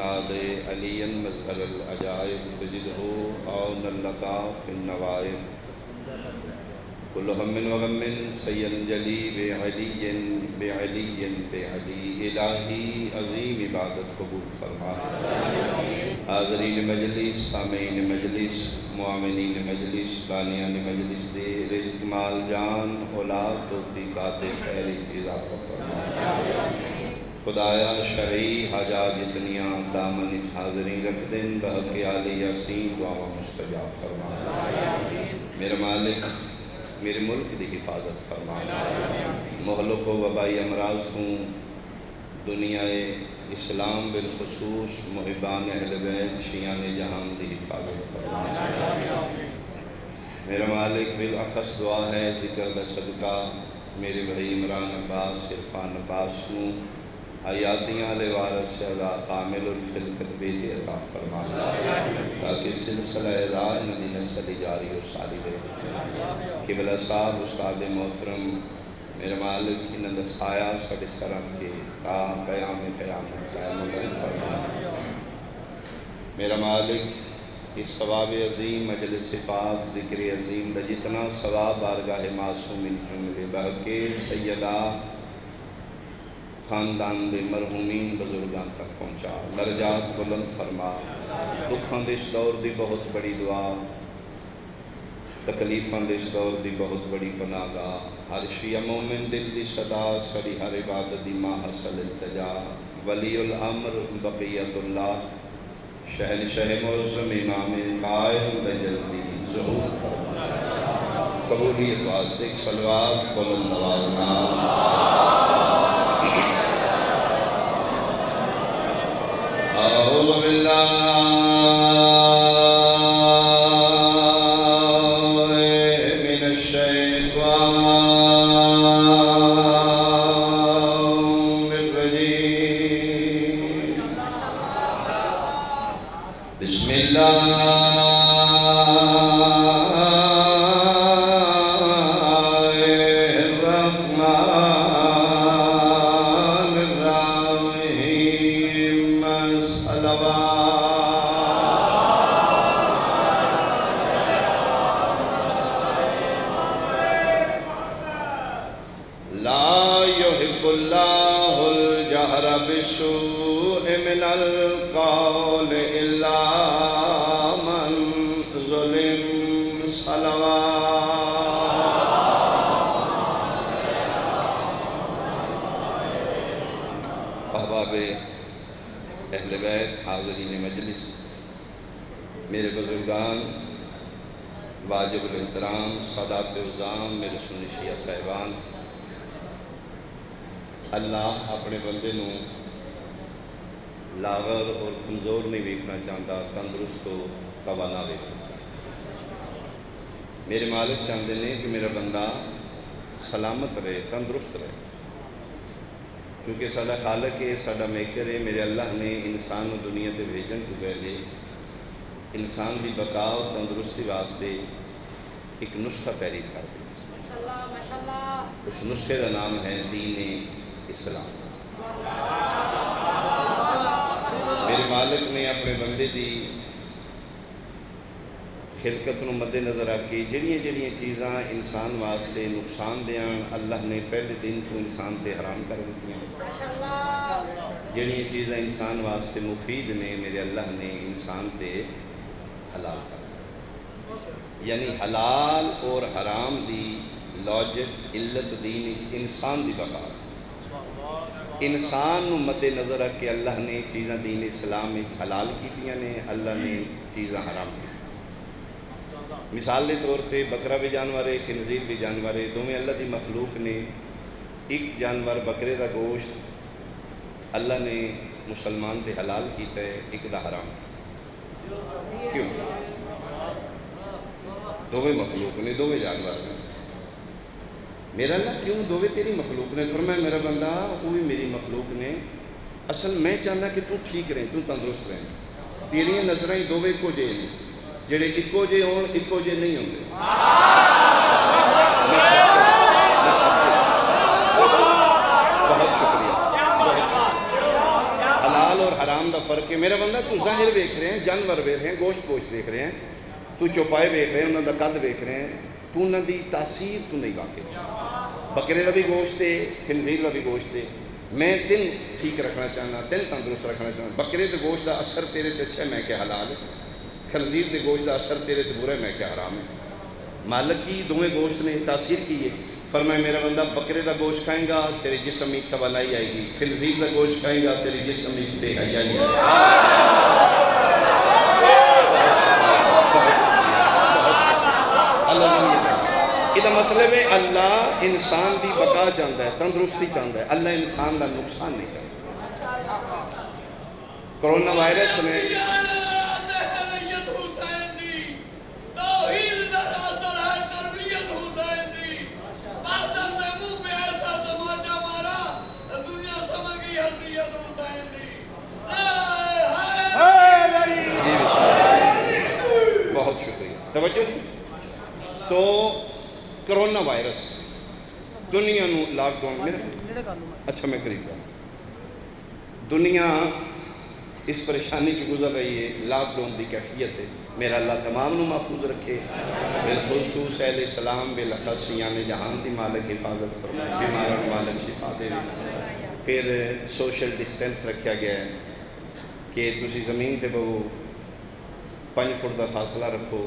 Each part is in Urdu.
نادے علی مظہر العجائب تجدہ عون لکا فی النوائب کل ہم وغم سینجلی بعلی الہی عظیم عبادت قبول فرما حاضرین مجلس سامعین مجلس معاونین مجلس بانیان مجلس دے رزق مال جان اولاد توفیقات خیر اضافہ فرما خدایا شرعی حاجات جتنیاں دامن حاضرین رکھ دن بحق آل یاسین دعا مستجاب فرما میرے مالک میرے ملک دی حفاظت فرما مہلک و وبائی امراض ہوں دنیا اسلام بالخصوص محبان اہل بیت شیعان جہان دی حفاظت فرما میرا مالک بالاخص دعا ہے ذکر دا صدقہ میرے بھائی عمران عباس عرفان عباس کو حیاتیاں لے وارث شہداء کامل الخلقت بیٹے عطا فرما تاکہ سلسلہ اداء ندی نسل جاری و ساری رہے قبلہ صاحب استاد محترم میرے مالک کی ندسایا سڑ سرم کے تا قیام قیامت قائم فرما میرا مالک اس ثواب عظیم مجلس پاک ذکر عظیم دا جتنا ثواب بارگاہ معصوم جملے بہکے سیدہ خاندان دے مرحومین بزرگان تک پہنچا درجات بلند فرما دکھاں دے اس دور دی بہت بڑی دعا تکلیفاں دے اس دور دی بہت بڑی پناہگاہ ہر شیعہ مومن دل دی صدا سڑی ہر عبادت دی ماں حسل التجا ولی الامر بقیت اللہ شہنشاہ معظم امام قائم بجلدی ظہور فرما قبولیت واسطے ایک صلوات بلند نوازنا أعوذ بالله من الشيطان الرجيم بسم الله لا يحب الله الجهر بالسوء من القول إلا من ظلم احباب اہل بیت حاضرین مجلس میرے بزرگان واجب الاحترام سادات عظام میرے سنی شیعہ صاحبان اللہ اپنے بندے نوں لاغر اور کمزور نہیں ویکھنا چاہتا تندرست و توانا ویکھنا چاہتا میرے مالک چاہتے ہیں کہ میرا بندہ سلامت رہے تندرست رہے کیونکہ ساڈا خالق ہے ساڈا میکر ہے میرے اللہ نے انسان و دنیا تے بھیجن تو پہلے انسان کی بقا اور تندرستی واسطے ایک نسخہ تحریر کر دیا اس نسخے کا نام ہے دین اسلام میرے مالک نے اپنے بندے دی خلقت نو مد نظر رکھی جڑیاں چیزاں انسان واسطے نقصان دیاں اللہ نے پہلے دن کو انسان تے حرام کر دیتی ہیں جڑیاں چیزاں انسان واسطے مفید نے میرے اللہ نے انسان تے حلال کر دیا یعنی حلال اور حرام دی لاجک علت دین انسان دی بقا انسان نو مد نظر رکھ کے اللہ نے چیزاں دین اسلام میں حلال کیتیاں نے اللہ نے چیزاں حرام کی مثال کے طور پہ بکرا بھی جانور ہے خنزیر بھی جانور ہے دونوں اللہ دی مخلوق نے ایک جانور بکرے دا گوشت اللہ نے مسلمان تے حلال کیتا ہے ایک دا حرام کیتا کیوں دونوں مخلوق نے دونوں جانور نے میرا اللہ کیوں دونوں تیری مخلوق نے فرمایا میرا بندہ وہ بھی میری مخلوق نے اصل میں چاہنا کہ تو ٹھیک رہیں تو تندرست رہیں تیریاں نظریں دونوں ایکو جے نے جڑے ایکو جے ہون ایکو جے نہیں ہوندے بہت شکریہ حلال اور حرام دا فرق ہے میرا بندہ تو ظاہر ویکھ رہے ہیں جانور ویکھ رہے ہیں گوشت گوشت ویکھ رہے ہیں تو چوپائے ویکھ رہے ہیں انہوں دا قد ویکھ رہے ہیں تو انہوں دی تاثیر تو نہیں واقع بکرے دا بھی گوشت ہے خنزیر دا بھی گوشت ہے میں تین ٹھیک رکھنا چاہنا تین تندرست رکھنا چاہنا بکرے دے گوشت دا اثر تیرے تے اچھا ہے میں کہ حلال ہے خنزیر دے گوشت دا اثر تیرے تے برا ہے میں کہ حرام ہے مالک کی دوئے گوشت نے تاثیر کی ہے فرمائے میرا بندہ بکرے دا گوشت کھائیں گا تیرے جسم میں توانائی آئے گی خنزیر دا گوشت کھائیں گا تیرے جسم میں بے حیائی آئے گی یہ مطلب ہے اللہ انسان دی بقا چاہتا ہے تندرستی چاہتا ہے اللہ انسان کا نقصان نہیں چاہتا کرونا وائرس نے بہت شکریہ توجہ تو کرونا وائرس دنیا نو لاک ڈاؤن میرے اچھا میں قریب کروں دنیا اس پریشانی کی گزر رہی ہے لاک ڈاؤن کی کیفیت ہے میرا اللہ تمام نو محفوظ رکھے بالخصوص علیہ السلام بالخص یعنی جہان دی مالک حفاظت فرمائے بیماروں مالک شفا دے پھر سوشل ڈسٹینس رکھا گیا ہے کہ تسی زمین تے بہو 5 فٹ دا فاصلہ رکھو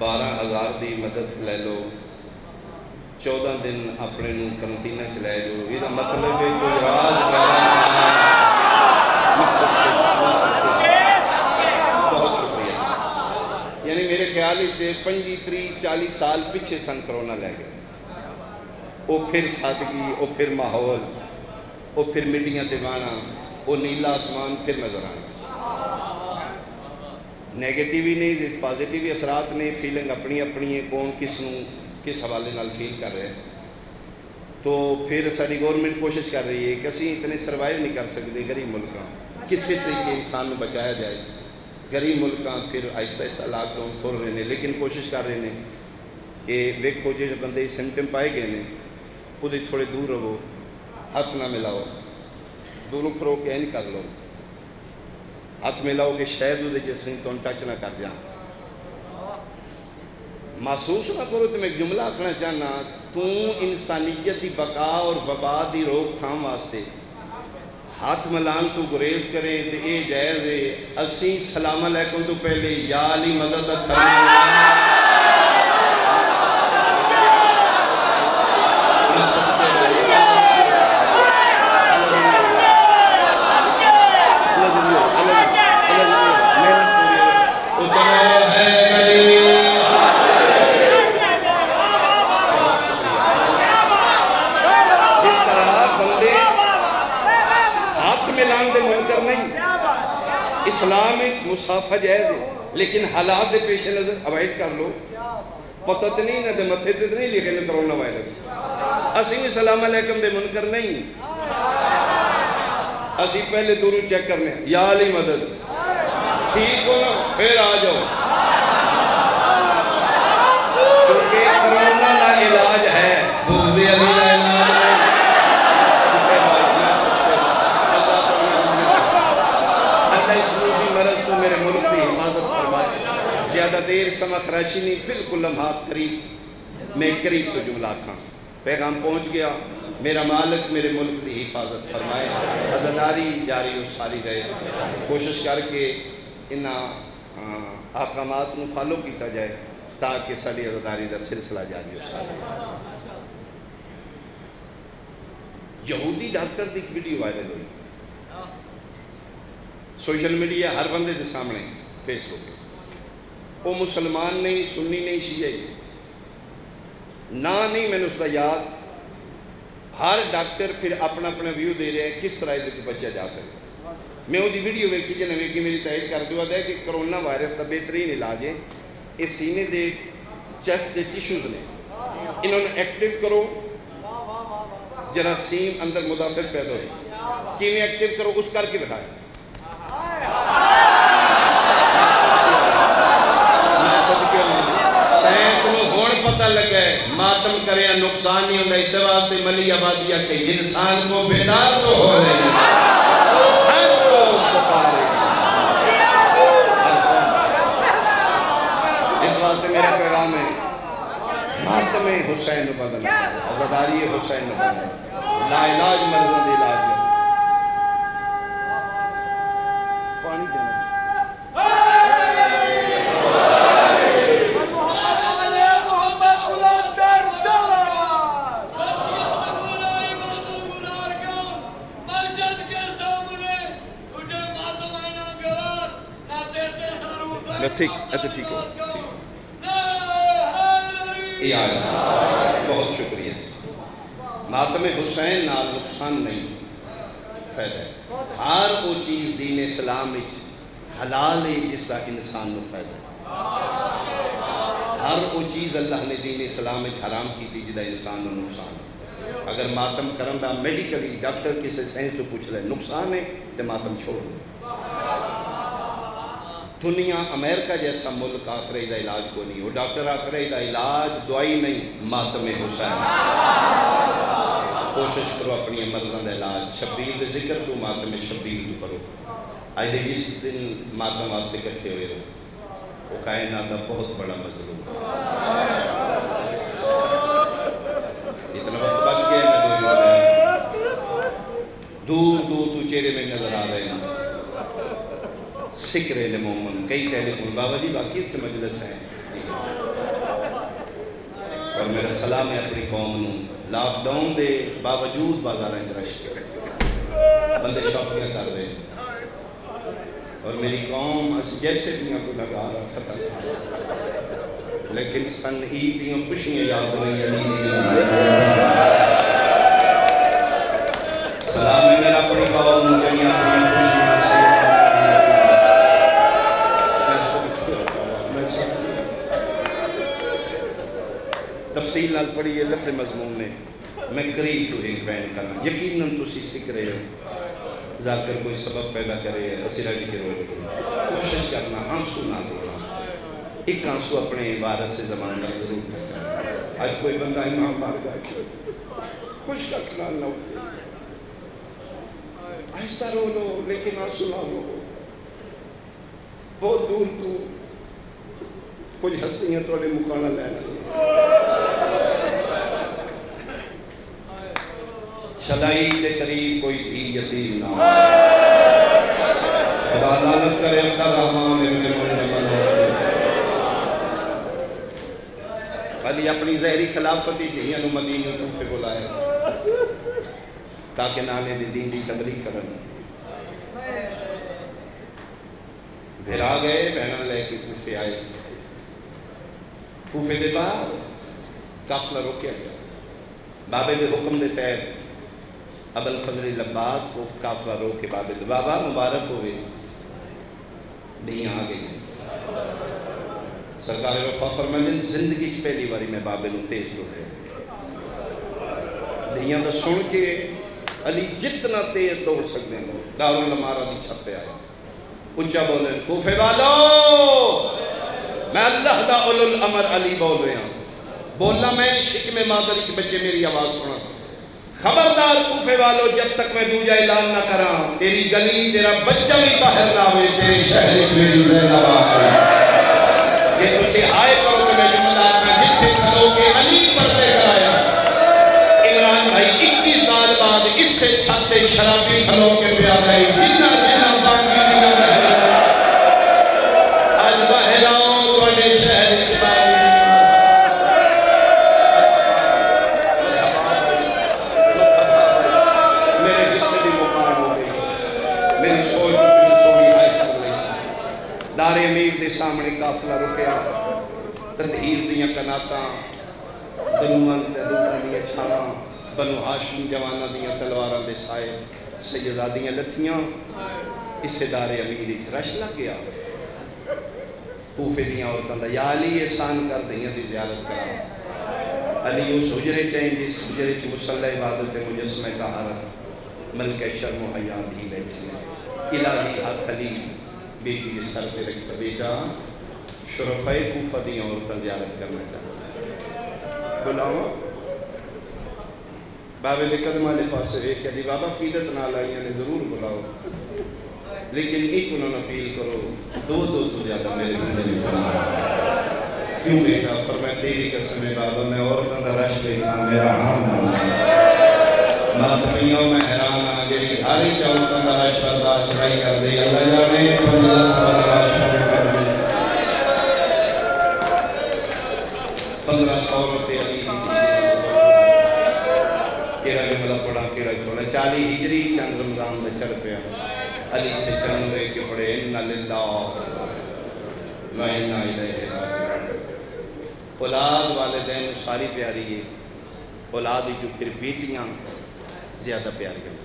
12,000 دی مدد لے لو 14 دن اپنے نو کرنٹینہ چلائے جو یہ مطلب ہے کوئی راز بہت شکریہ یعنی میرے خیال سے 25-30-40 سال پیچھے سن کرونا لے گئے وہ پھر سادگی وہ پھر ماحول وہ پھر مٹیاں دیوانا وہ نیلا آسمان پھر نظر آنا نیگیٹیوی نہیں پازیٹیوی اثرات نے فیلنگ اپنی اپنی ہے کون کس حوالے نال فیل کر رہے ہیں تو پھر ساری گورنمنٹ کوشش کر رہی ہے کہ اسی اتنے سروائیو نہیں کر سکتے غریب ملکاں کسی طریقے انسان کو بچایا جائے غریب ملکاں پھر آہستہ آہستہ لاک ڈاؤن کھول رہے ہیں لیکن کوشش کر رہے ہیں کہ ویکھو جو بندے سمٹم پائے گئے ہیں وہ تھوڑے دور رہو ہاتھ نہ ملاؤ دوروں کھرو کے نہیں کر لو ہاتھ ملاؤ کہ شاید وہ جسم تو ٹچ نہ کر جائیں محسوس نہ کرو تو میں ایک جملہ آکھنا چاہنا تو انسانیت دی بقا اور وبا دی روک تھام واسطے ہاتھ ملان تو گریز کرے تو یہ جائز ہے اسی سلام علیکم تو پہلے یا علی مدد اسلام ایک مسافہ جائز ہے لیکن حالات دے پیش نظر اوائڈ کر لو پتہ تو نہیں نہ دے متھے تے نہیں لکھے نہ کرونا وائرس اسی بھی سلام علیکم دے منکر نہیں اسی پہلے دورو چیک کرنے یا علی مدد ٹھیک ہو نا پھر آ جاؤ کیونکہ کرونا نا علاج ہے بغض علی نا علاج ہے میرے ملک کی حفاظت فرمائے زیادہ دیر سما خراشی نہیں بالکل لمحات قریب میں قریب تو جملہ کھاں پیغام پہنچ گیا میرا مالک میرے ملک کی حفاظت فرمائے عزاداری جاری و ساری رہے کوشش کر کے ان احکامات کو فالو کیتا جائے تاکہ ساری عزاداری کا سلسلہ جاری و ساری یہودی ڈاکٹر دی ایک ویڈیو وائرل ہوئی سوشل میڈیا ہر بندے دے سامنے فیس بک وہ مسلمان نہیں سنی نہیں شیعہ نہ نہیں میں نے اس کا یاد ہر ڈاکٹر پھر اپنا اپنا ویو دے رہے ہیں کس طرح سے بچیا جا سکتا میں وہ ویڈیو ویکھی جنہیں ویکھی میری تائید کر دیا ہے کہ کرونا وائرس کا بہترین علاج ہے اس سینے دے چیسٹ دے ٹیشوز نے انہوں نے ایکٹیو کرو جراثیم اندر مدافعت پیدا ہوئی کیویں ایکٹیو کرو اس کر کے دکھائے سائنس میں ہون پتہ لگا ہے ماتم کرے نقصان نہیں ہوتا اس واسطے ملی آبادیہ کے انسان کو بیدار تو ہو رہے ہیں ہر قوم حسین بدل عزاداری حسین بدل لا علاج مرضوں دے علاج پانی دینا ٹھیک ٹھیک ہو یہ آیا بہت شکریہ ماتم حسین نال نقصان نہیں فائدہ ہے ہر وہ چیز دین اسلام حلال ہے جس کا انسان نو فائدہ ہے ہر وہ چیز اللہ نے دین اسلام حرام کی تھی جدا انسان نو نقصان ہے اگر ماتم کرن دا میڈیکلی ڈاکٹر کسی سائنس تو پوچھ لے نقصان ہے تو ماتم چھوڑ دے دنیا امریکہ جیسا ملک آخری دا علاج کو نہیں وہ ڈاکٹر آخری دا علاج دعائی نہیں ماتم حسین کوشش کرو اپنی مرضوں دا علاج شبیر دے ذکر تو ماتم شبیر تو کرو آج دے جس دن ماتم واسطے کرتے ہوئے رہو وہ کائنات دا بہت بڑا مظلوم اتنا وقت بچ گئے میں دور دور تو چہرے میں نظر آ رہے ہیں سکرے مومن کئی ٹیلی فون بابا جی باقی اتنے مجلس ہیں اور میرا سلام ہے اپنی قوم نو لاک ڈاؤن دے باوجود بازار رش بندے شاپنگ کر رہے ہیں اور میری قوم جیسے دنیا کو لگا رہا ختم تھا لیکن سن عید دیاں خوشیاں یاد ہوئی سلام ہے میرا اپنی قوم جنیا اپنی خوشیاں تفصیل نال پڑھی ہے لمبے مضمون نے میں قریب تو ایک بیان کرنا یقیناً تسی سکھ رہے ہو ذاکر کوئی سبب پیدا کرے اسرہ کی روئے کوشش کرنا آنسو نہ دوڑنا ایک آنسو اپنے وارث سے زمان کا ضرور کرتا آج کوئی بندہ امام بارگاہ خوش کا کلال نہ ہوتے آہستہ رو لو لیکن آنسو نہ رو بہت دور تو کچھ ہستیاں توڑے مکانا لینا شدائی دے قریب کوئی دھی یتیم نہ خدا لعنت کرے عبدالرحمن ابن ملجمن علی اپنی زہری خلافتی دھیاں نو مدینہ کوفے بلائے تاکہ نانے دے دین دی تبلیغ کرن پھر آ گئے بہنہ لے کے کوفے آئے کوفے دے بعد قافلہ روکیا گیا بابے دے حکم دے تحت ابو الفضل العباس کو قافلہ روک کے بابے دے بابا مبارک ہوئے دنیا آ گئی سرکار وفا فرمائیں زندگی چ پہلی باری میں بابے نو تیز ٹر رہے دنیا دا سن کے علی جتنا تیز دوڑ سکتے ہیں دارالعمارہ دی چھت پہ آئے اچھا بولے کوفے والو میں اللہ دا اولو الامر علی بول رہے ہیں بولنا میں شکم مادری کے بچے میری آواز سنا خبردار کوفے والو جب تک میں دوجہ اعلان نہ کراں تیری گلی تیرا بچہ بھی باہر نہ ہوئے تیرے شہر کی میری زینب آئے یہ تسی آئے کرو کہ میں جملہ آتا جتنے کھلو کے علی پردے کرایا عمران بھائی 21 سال بعد اس سے چھتے شرابی کھلو کے پیا گئی جنہ جنہ باقی دنہ بہر آج باہر آؤ تو انے شہر اچبار میرے جسم بھی مقام ہو گئی میری سوچ بھی سوڑی آئے کر لئی دار امیر دے سامنے قافلہ رکیا تدہیر دیاں کناتاں دنوان دیاں چھاواں بنو ہاشم جوانہ دیاں تلوارہ دے سائے سیدہ دیاں لتھیاں اسے دار امیر رش لگ گیا کوفے دیاں عورتاں دا یا علی احسان کر دیاں دی زیارت کرا علی اس حجرے چاہیں جس حجرے چ مصلی عبادت مجسمہ طہارت ملکہ شرم و حیات ہی بیٹھی ہے الہی ہاتھ علی بیٹی کے سر پہ رکھتا بیٹا شرفۂ کوفہ دیاں عورتاں زیارت کرنا چاہتا بلاؤ بابے نے قدمہ لے پاس سے ایک کہا دی بابا قیدت نہ لائیاں نے ضرور بلاؤ لیکن ایک انہوں نے اپیل کرو دو تو زیادہ میرے گھنڈے میں چلا کیوں بیٹا؟ فرمایا تیری قسم ہے بابا میں عورتوں کا رش دیکھا میرا حال ماتمیوں میں حیران آ گئی ہاری عورتوں کا رش برداشت نہیں کر دی اللہ جانے 5 لاکھ برداشت کر دی 1500 روپے علی کیڑا جملہ پڑھا کیڑا چھوڑا 40 ہجری چند رمضان میں چڑھ پیا علی سے چند ہوئے کہ پڑھے اِنَّ لِلَّهِ وَإِنَّا إِلَيْهِ رَاجِعُونَ اولاد والدین ساری پیاری ہے اولاد جو پھر بیٹیاں زیادہ پیاری ہیں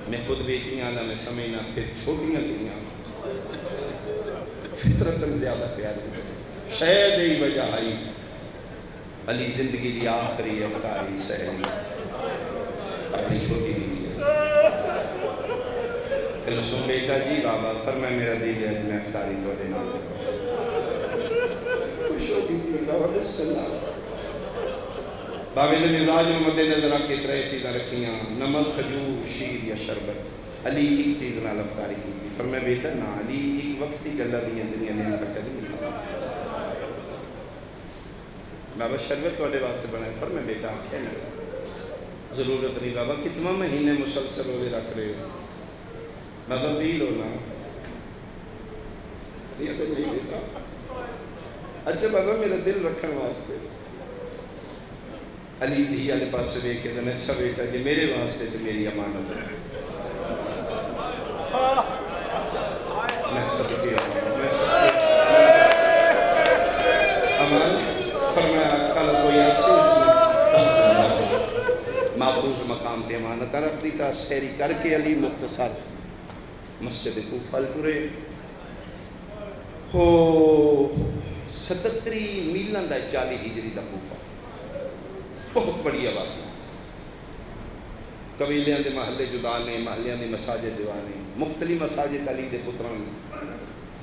میں خود بیٹیاں نہ میں سمجھنا پھر چھوٹیاں دیاں فطرتاً زیادہ پیاری ہیں شاید ہی وجہ آئی علی زندگی دی آخری افطاری سہری اپنی چھوٹی بیٹی ہے کلثوم بیٹا جی بابا فرمائے میرا دل ہے میں افطاری تو دینا خوش ہو گئی بابا بسم اللہ بابے نے مزاج میں مد نظر کے 3 چیزیں رکھیاں نمک کھجور شیر یا شربت علی ایک چیز نہ افطاری کی فرمائے بیٹا نہ علی ایک وقت ہی چلا دیا دنیا نے نہ کدی بابا شربت توڑے واسطے بنائے فرمائے بیٹا آنکھیں نہ ضرورت نہیں بابا کتنا مہینے مسلسل ہوئے رکھ رہے ہو بابا پی لو نا یہ تو نہیں دیتا اچھا بابا میرا دل رکھنے واسطے علی دھی علی پاس سے دیکھ کے دنے اچھا بیٹا کہ میرے واسطے تو میری امانت ہے میں سب کی امانت فرمایا کل کوئی ایسی اس میں محفوظ مقام پہ امانت رکھ دیتا سیری کر کے علی مختصر مسجد کوفہ پورے ہو 77 میلوں دا 40 ہجری دا کوفہ بہت بڑی آبادی قبیلیاں دے محلے جدا نے محلیاں دے مساجد جدا نے مختلف مساجد علی دے پتران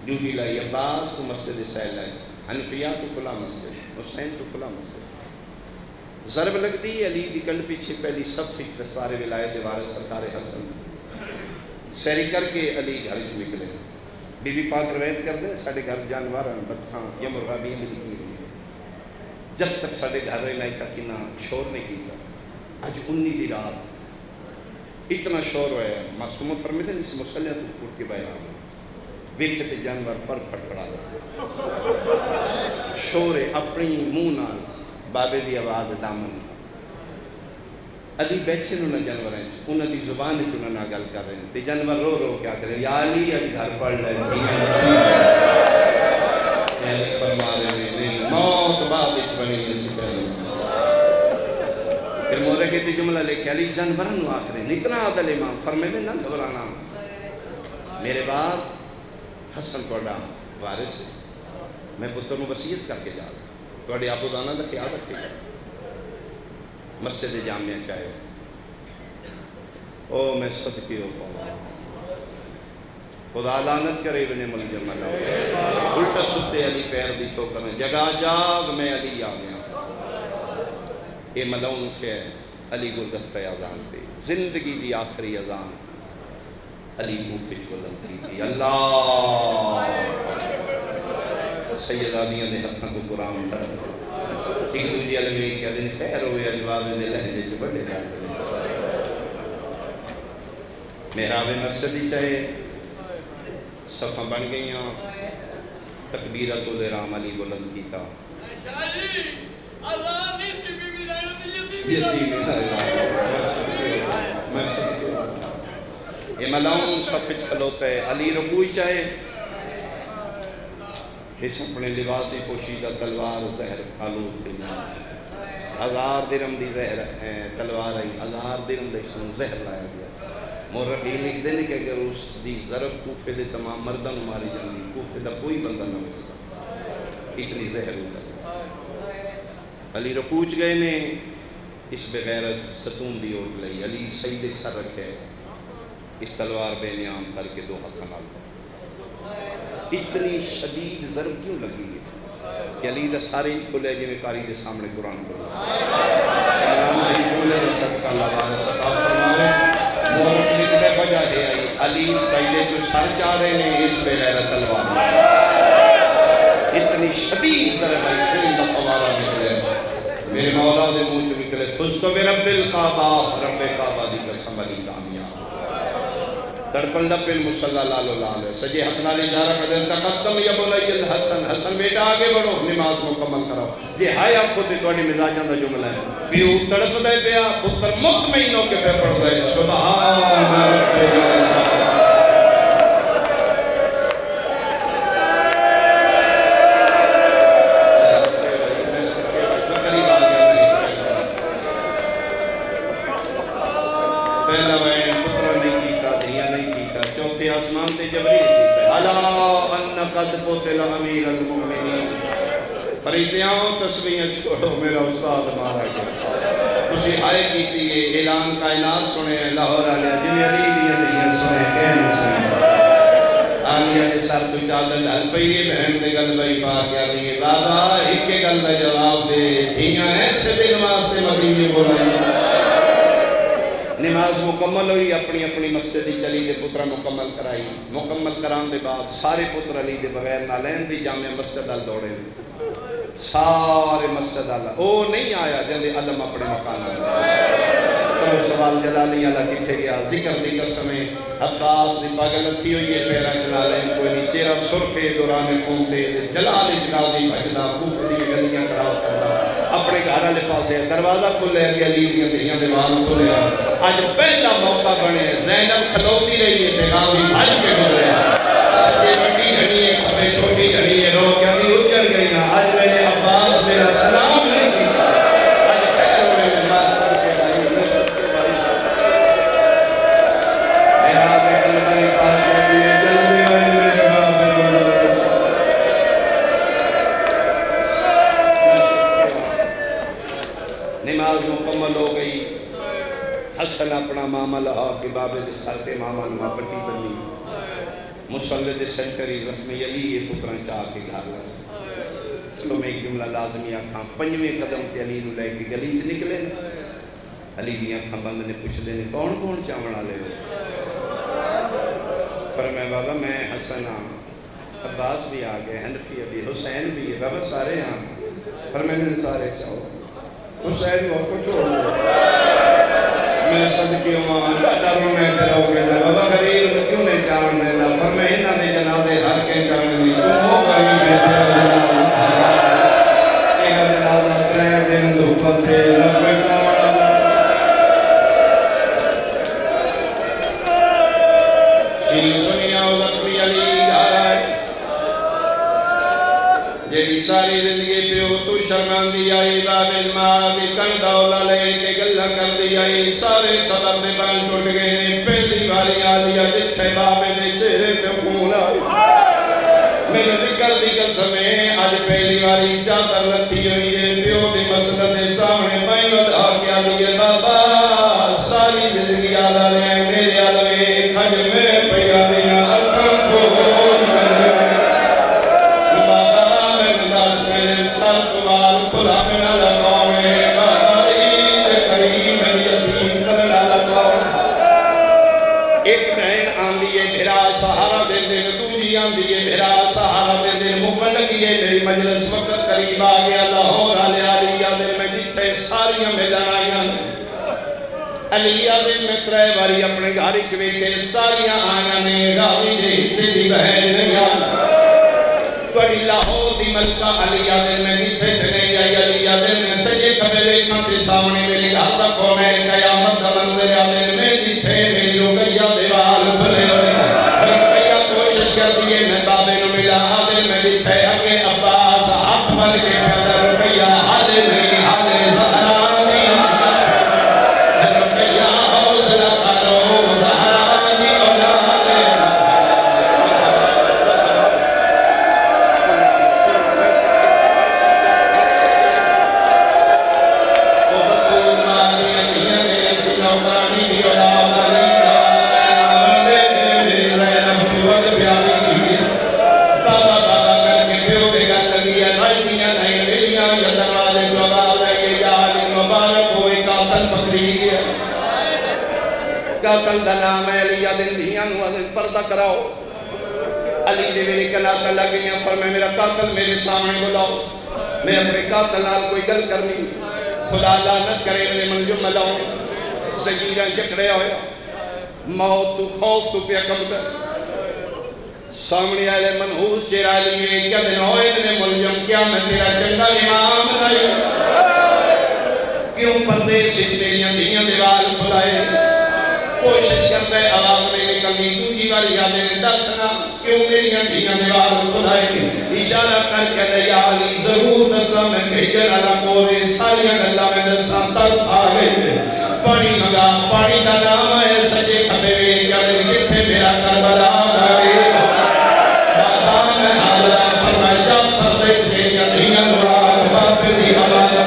ڈیوٹی لائی عباس تو مسجد سیل لائی حنفیہ تو فلاں مسجد حسین تو فلاں مسجد ضرب لگ دی علی دی کل پیچھے پہلی صف اختصار ولایت وارث سرکار حسن سیری کر کے علی گھر سے نکلے بی بی پاک روایت کر دیں ساڑھے گھر جانوار بدخاں یا مرغابی میں لکھی ہوئی جب تک ساڑھے گھر رہنا تک نہ شور نہیں کیتا آج 19 دی رات اتنا شور ہویا ہے معصومہ فرمیدہ اس مسئلہ تو پھوٹ کے باہر آگا ویکھتے جانور پر پھڑا شور اپنی منہ نال بابے دی آواز دامن علی بیٹھے انہوں نے جانور ہیں انہوں نے زبان چنہ نہ گل کر رہے ہیں تے جانور رو رو کیا کریں یا علی علی گھر پڑھ لے علی فرما رہے ہیں موت بعد اچ بنی نسی پہلے پھر مورے کے تی جملہ لے کے علی جانورن نو آخرین اتنا عدل امام فرمیدے نہ گھبرانا میرے بعد حسن توڑا وارث میں پتر نو وصیت کر کے جا رہا توڑے آپ دانا دا خیال رکھے گا مسجد جامعہ چاہے او میں صدقی ہو پاؤں خدا لعنت کرے ابن ملجم اللہ الٹا ستے علی پیر دی تو کریں جگہ جاگ میں علی آ گیا اے ملون کے علی گلدستہ اذان تھی زندگی دی آخری اذان علی موفج بلند کی تھی اللہ سیدانیہ نے حتنا کو قرآن کر ایک دوجی علمی کیا دن خیر ہوئے الواب نے لہجے جو بڑے جاتے ہیں محراب مسجدی چاہے صفحہ بن گئیاں تکبیرت الرام علی بلند کیتا یہ ملاؤن صفحہ کھلوتا ہے علی رکوئی چاہے اس اپنے لباسی پوشیدہ تلوار زہر آلود دنیا 1000 درہم دی زہر تلوار آئی 1000 درہم دی سن زہر لایا گیا مورخی لکھ دینے کہ اگر اس دی ضرب کوفے دے تمام مردن ماری جنگی کوفے دا کوئی بندہ نہ بچتا اتنی زہر ہوتا علی رکوچ گئے نے اس بغیرت ستون دی اوٹ لئی علی سید سر رکھے اس تلوار بے نیام کر کے 2 حق نال اتنی شدید ضرب کیوں لگی ہے کہ علی دا سارے ہی کھلے جی میں کاری دے سامنے قرآن کرو علی کھلے دے صدقہ اللہ بارے صدقہ فرمائے مورت لکھنے وجہ ہے علی سیدے جو سر چاہ رہے ہیں اس پہ غیرت تلوار اتنی اتنی شدید ذرا بھائی خون کا فوارہ نکلے میرے مولا دے منہ چ نکلے فزت برب الکعبہ رب کعبہ دی قسم علی کامیاب تڑپن لپ المصلی لالو لالو سجے حسن علی اشارہ کردیں تقدم یا بنی الحسن حسن بیٹا آگے بڑھو نماز مکمل کرو یہ ہائے آپ خود توڑی مزاجاں دا جملہ ہے پیو تڑپ دے پیا پتر مطمئن ہو کے پہ پڑھ رہے سبحان رب العالمین آسمان تے جبریل کیتا ہے الا ان قد قتل امیر المؤمنین فرشتیاں تسبیحاں چھوڑو میرا استاد مارا گیا اسی ہائے کیتی ہے اعلان کائنات سنے لاہور والے جن علی دیاں دیاں سنے کہ نہیں سنے آلیہ دے سر تو چادر ڈال پئی ہے بہن دے گل بھائی پا کے آلی ہے بابا ایک گل دا جواب دے دیاں ایسے دن واسطے مدینے بولا نماز مکمل ہوئی اپنی اپنی مسجد چلی دے پترہ مکمل کرائی مکمل کران دے بعد سارے پتر علی دے بغیر نالین دی جامع مسجد آل دوڑے سارے مسجد آل او نہیں آیا جندے علم اپنے مکان تو سوال جلالی اللہ کتھے گیا ذکر دی قسمیں عباس دی پاگل تھی ہوئی ہے پیرا چلا لیں کوئی نہیں چیرہ سرفے دوران خونتے جلال چلا دی بھجدہ کوفر دی گلیاں کراس کرنا اپنے گھارہ لے پاسے دروازہ کھلے ہیں علی دیاں دیاں دیوان کھلے ہیں آج پہلا موقع بنے زینب کھلوتی رہی ہے دیغاوی بھائی کے گزرے سجے بڑی گھنی ہے کھپے چھوٹی گھنی ہے رو کیا دی اجڑ گئی ہیں آج میں نے عباس میرا سلام نہیں کی آج خیر ہوئے میں بات سب کے بھائی میں سب کے بھائی میرا بے قلبی پاک ہے جلدی بھائی میرے باپ نماز مکمل ہو گئی حسن اپنا ماما لہا کہ بابے دے سر تے ماما نما پٹی بنی مصلی دے سینٹری زخمی علی یہ پتران چاہ کے گھر لگا چلو میں ایک جملہ لازمی آکھاں پنجویں قدم تے علی نو لے کے گلی سے نکلے علی دیاں کھاں بند نے پوچھ دے کون کون چاوڑا لے پر میں بابا میں حسن ہاں عباس بھی آگئے حنفی بھی حسین بھی ہے بابا سارے ہاں پر میں نے سارے چاہو حسین وہ کو چھوڑ دو میں صدقی امام ڈروں میں تیرا ہو گیا بابا غریب کیوں نہیں چاہن دینا فرمائے انہاں دے جنازے ہر کے چاہن دی تم ہو گئی میں تیرا جنازہ ترے دن دھوپ تے لبے شیل سنیا زخمی علی گھر آئے جیڑی ساری زندگی پیو تو شرمان دی آئی باب الماء دی کن دولا لے کے گلہ کر دی آئی سارے صدر دے بان ٹوٹ گئے نے پہلی والی آلیا جتھے بابے دے چہرے پہ خون آئی میرے ذکر دی قسمیں آج پہلی والی چادر رکھی ہوئی ہے پیو دی مسجد دے سامنے پائیں ودا کے آلی ہے بابا ساری زندگی آدھا لے میرے آلوے کھج میں پیانیاں اکھاں کھول میں بابا میں نداس میں سر کمال کھلا میں نہ لگاؤں میں بابا عید قریب میں یتیم کرنا لگاؤں ایک بہن آن لیے بھرا سہارا دے دن دوری آن لیے بھرا سہارا دے دن مکن لگیے میری مجلس وقت قریب آگیا لاہور آلے آلیہ دل میں جتھے ساریاں میں لڑائیاں علیہ دل میں ترے باری اپنے گھاری چوے کے ساریاں آیاں نے غاوی دے حصے دی بہن نہیں آنا بڑی لاہور دی ملکہ علیہ دل میں جتھے تھنے آئی علیہ دل میں سجے کبھے دیکھاں تے سامنے میری گھر دا کون ہے قیامت دا مندر دل میں جتھے میری رقیہ دیوال بھرے ہوئے رقیہ کوشش کرتی ہے میں بابے نو ملا دل میں جتھے اگے عباس ہاتھ بن کے پیدا رقیہ حالے نہیں حالے زہرا قاتل دا نام ہے علیہ دن دھیاں نو دن پردہ کراؤ علی دے میرے کلاتا لگ گئی ہیں، فرمایا میرا قاتل میرے سامنے بلاؤ، میں اپنے قاتل نال کوئی گل کرنی، خدا لعنت کرے میں منجم ملاؤں، زگیرہ جکڑے ہویا، موت تو خوف تو پیا کم کر، سامنے آئے منحوس چیرہ لیے، کیا دن ہوئے ابن ملجم، کیا میں تیرا چنگا امام نہیں، کیوں پردے سجنیاں دیاں دیوال کھلائے، کوشش کرتا ہے عوام میں نکلی، دوجی بار یادیں نے دسنا، کیوں میری دیاں دیوال کھلائے، اشارہ کر کے دیا علی ضرور دسا میں بھیجن اللہ کونے، ساریاں اللہ میں دسا 10 آگئے، پانی مگا، پانی دا نام ہے سجے کھبے وے، کیا دن کتھے میرا کربلا گئے، بادام میں حاضرہ فرمائے جا پردے چھیڑیاں دیاں دیوال باپ دی حوالہ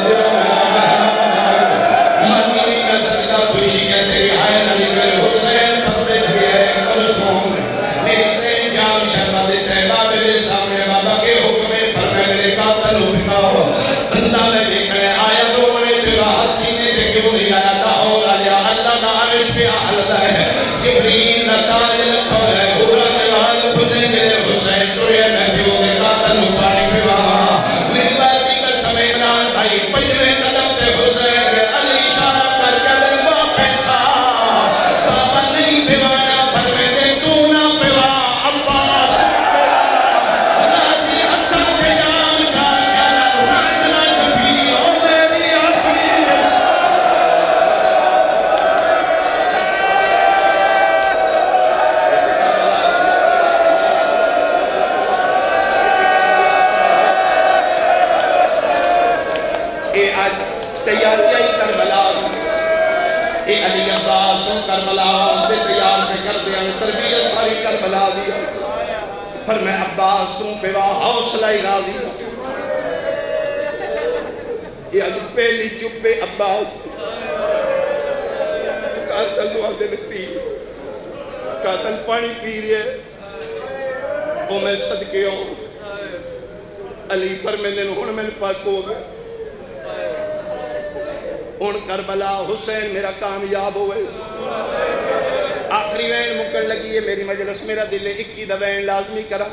فرمائے عباس تم پہ واہ حوصلہ راضی، یہ اج پہلی چپے عباس قاتل لوہدے نے پی، قاتل پانی پی رہے، وہ میں صدقے ہوں، علی فرمائے دن ہون میں پاک ہو گئے، ہون کربلا حسین میرا کامیاب ہوئے، آخری وین مکر لگی ہے میری مجلس، میرا دل ہے 21 دا وین لازمی کرا،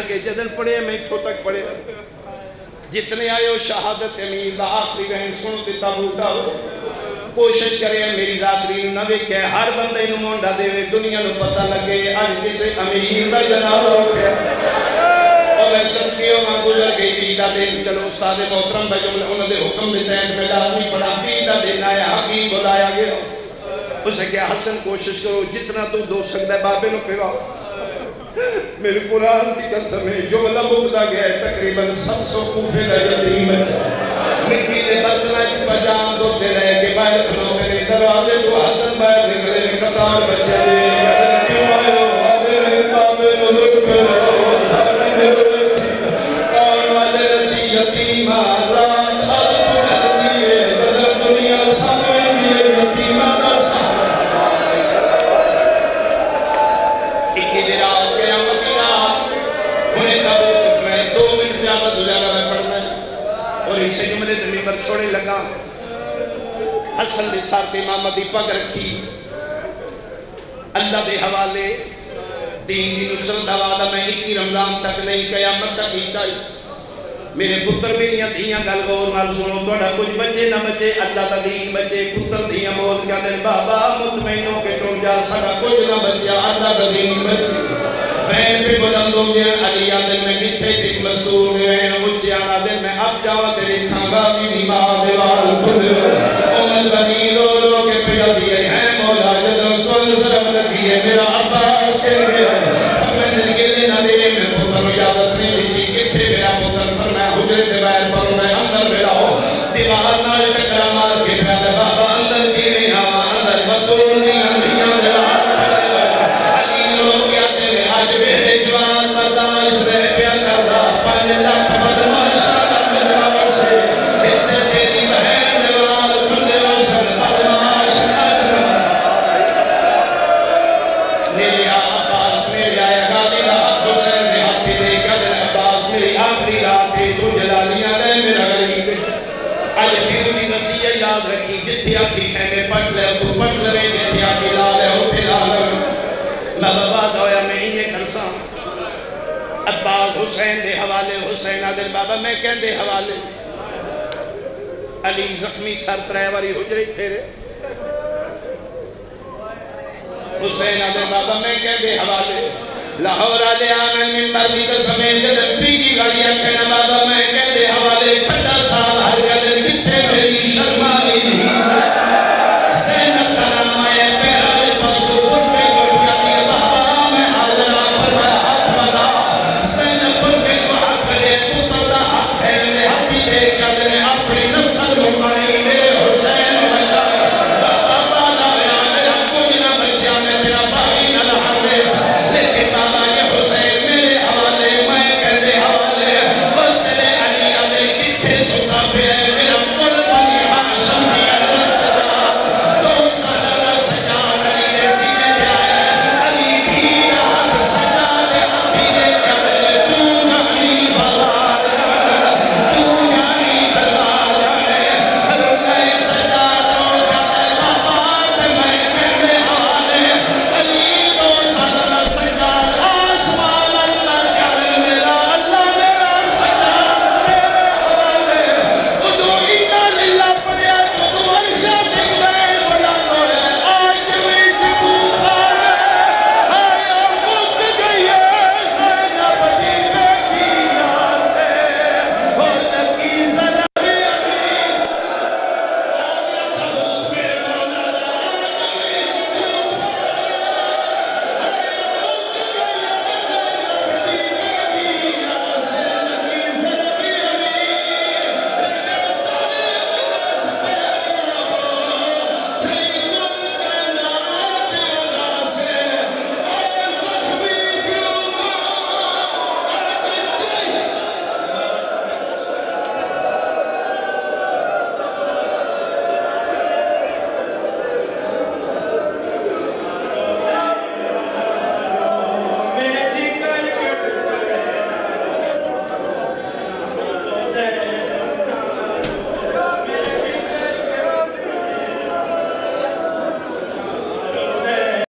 اگے جدل پڑے میں ٹھو تک پڑے، جتنے آئے ہو شہادت امیر دا آخری وین سن دیتا بھوٹا ہو، کوشش کرے میری ذاتری نوے کہ ہر بندے نو مونڈا دے وے دنیا نو پتہ لگے آج کسے امیر دا جناب اٹھے، اور میں سنکیوں ماں گزر گئی بیدہ دن، چلو استاد محترم دا جملہ انہوں نے حکم دیتا ہے میں لازمی پڑھا، بیدہ دن آیا حقیم بلایا گیا، اسے کیا حسن کوشش کرو جتنا تو دو سکتا ہے بابے نو پیوا، میرے قرآن کی قسم ہے جملہ مقدہ گیا ہے تقریباً 700 کوفے دا یتیم بچہ، مٹی دے برتنہ کی پجام دوتے رہے کہ باہر کھلو میرے دروازے تو حسن باہر نکلے میں قطار بچہ دے قدر کیوں آئے ہو آدھے بابے نو لٹ کرو سامنے میں رسی کون والے رسی یتیمہ رات آدھ تو ڈھر دیئے بدر دنیا سامنے دیئے یتیمہ دا سے جملے دمی پر چھوڑے لگا حسن دے ساتھ امامہ دی پگ رکھی اللہ دے حوالے دین دی نصرت دوادہ میں 21 رمضان تک نہیں قیامت تک ہیتا ہی میرے پتر میری دھیاں گل غور نال سنو توڑا کچھ بچے نہ بچے اللہ دا دین بچے پتر دھیاں بول کیا دن بابا مطمئنوں کے ٹوٹ جا سکا کچھ نہ بچیا اللہ دا دین بچے بہن پہ بلندوں گیا علی آدن میں مٹھے تک مستور گئے مجھے آنا دن میں اب جاؤ تیرے کھانگا کی نماغ دیوال کھل امت بنی رو رو کے پیا دیئے ہیں مولا جدن تو نصرم لگی ہے میرا عباس کے گیا ہمیں دن کے لئے نہ دے میں پتر اجازت نہیں دیتی کتھے میرا پتر فرمایا حجر کے بیر پر میں اندر میرا ہو دیوار نال ٹکرا مار کے پیادہ بابا اندر کی نہیں آوا اندر بدول نہیں اندیاں دیوار عباس حسین دے حوالے حسین آدھر بابا میں کہن دے حوالے علی زخمی سر تریواری حجری پھیرے حسین آدھر بابا میں کہن دے حوالے لاہور آلے آمین من مردی کا سمین دے دلپی کی گاڑیاں کہنا بابا میں کہن دے حوالے پھٹا سال ہر